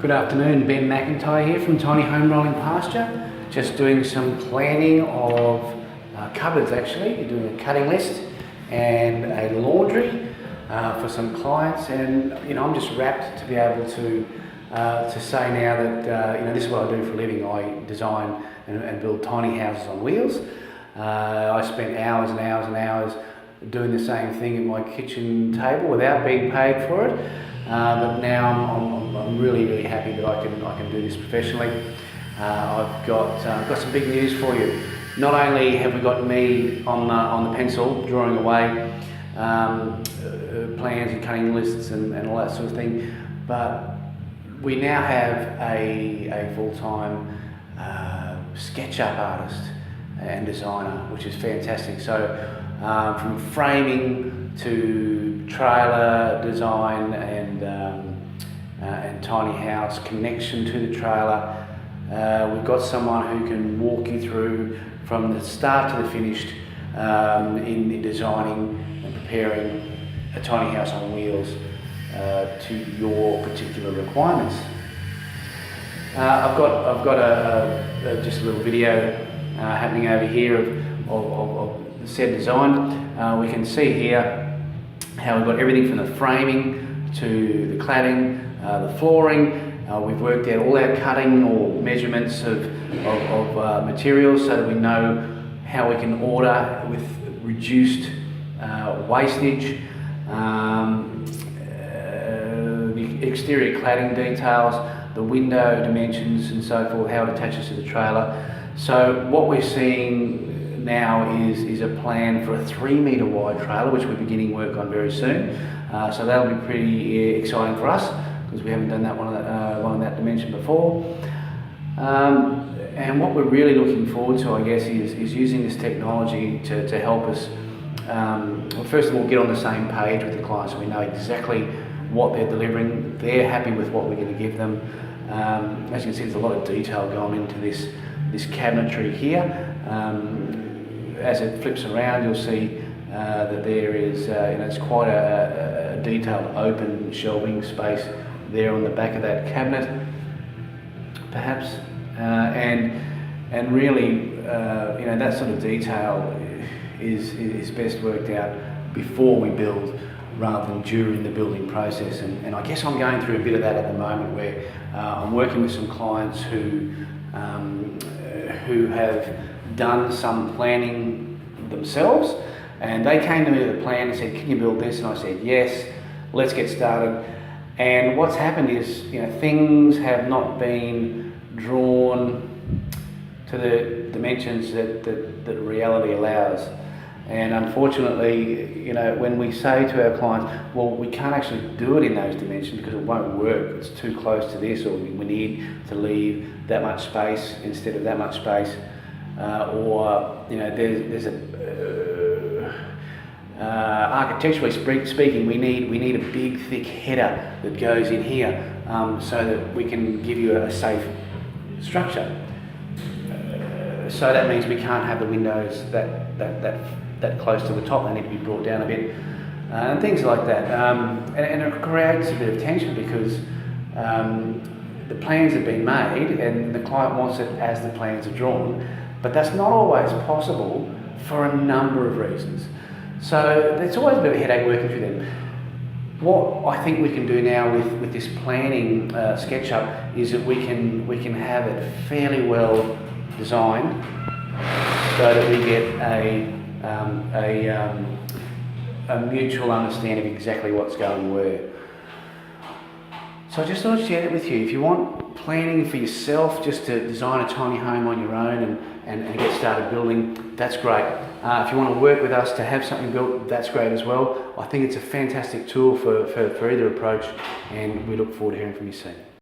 Good afternoon, Ben McIntyre here from Tiny Home Rolling Pasture. Just doing some planning of cupboards actually. You're doing a cutting list and a laundry for some clients, and I'm just rapt to be able to say now that this is what I do for a living. I design and build tiny houses on wheels. I spent hours and hours and hours doing the same thing at my kitchen table without being paid for it. But now I'm really happy that I can do this professionally. I've got some big news for you. Not only have we got me on the pencil drawing away plans and cutting lists and all that sort of thing, but we now have a full-time SketchUp artist and designer, which is fantastic. So from framing to trailer design and tiny house connection to the trailer, we've got someone who can walk you through from the start to the finished in designing and preparing a tiny house on wheels to your particular requirements. I've got just a little video happening over here of the said design. We can see here how we've got everything from the framing to the cladding, the flooring. We've worked out all our cutting or measurements of materials so that we know how we can order with reduced wastage. The exterior cladding details, the window dimensions and so forth, how it attaches to the trailer. So what we're seeing now is a plan for a 3 metre wide trailer, which we're beginning work on very soon. So that'll be pretty exciting for us because we haven't done that one in that dimension before. And what we're really looking forward to, I guess, is using this technology to help us, well, first of all, get on the same page with the client so we know exactly what they're delivering. They're happy with what we're going to give them. As you can see, there's a lot of detail going into this cabinetry here. As it flips around, you'll see that there is, it's quite a detailed open shelving space there on the back of that cabinet, perhaps, and really, that sort of detail is best worked out before we build rather than during the building process. And I guess I'm going through a bit of that at the moment, where I'm working with some clients who have done some planning themselves, and they came to me with a plan and said, "Can you build this?" And I said, "Yes, let's get started." And what's happened is, things have not been drawn to the dimensions that reality allows. And unfortunately, when we say to our clients, well, we can't actually do it in those dimensions because it won't work, it's too close to this, or we need to leave that much space instead of that much space, there's architecturally speaking, we need a big thick header that goes in here so that we can give you a safe structure. So that means we can't have the windows that close to the top. They need to be brought down a bit, and things like that. And it creates a bit of tension because the plans have been made and the client wants it as the plans are drawn, but that's not always possible for a number of reasons. So it's always a bit of a headache working through them. What I think we can do now with this planning SketchUp is that we can have it fairly well designed so that we get a mutual understanding of exactly what's going where. So I just thought I'd share that with you. If you want planning for yourself, just to design a tiny home on your own and get started building, that's great. If you want to work with us to have something built, that's great as well. I think it's a fantastic tool for either approach, and we look forward to hearing from you soon.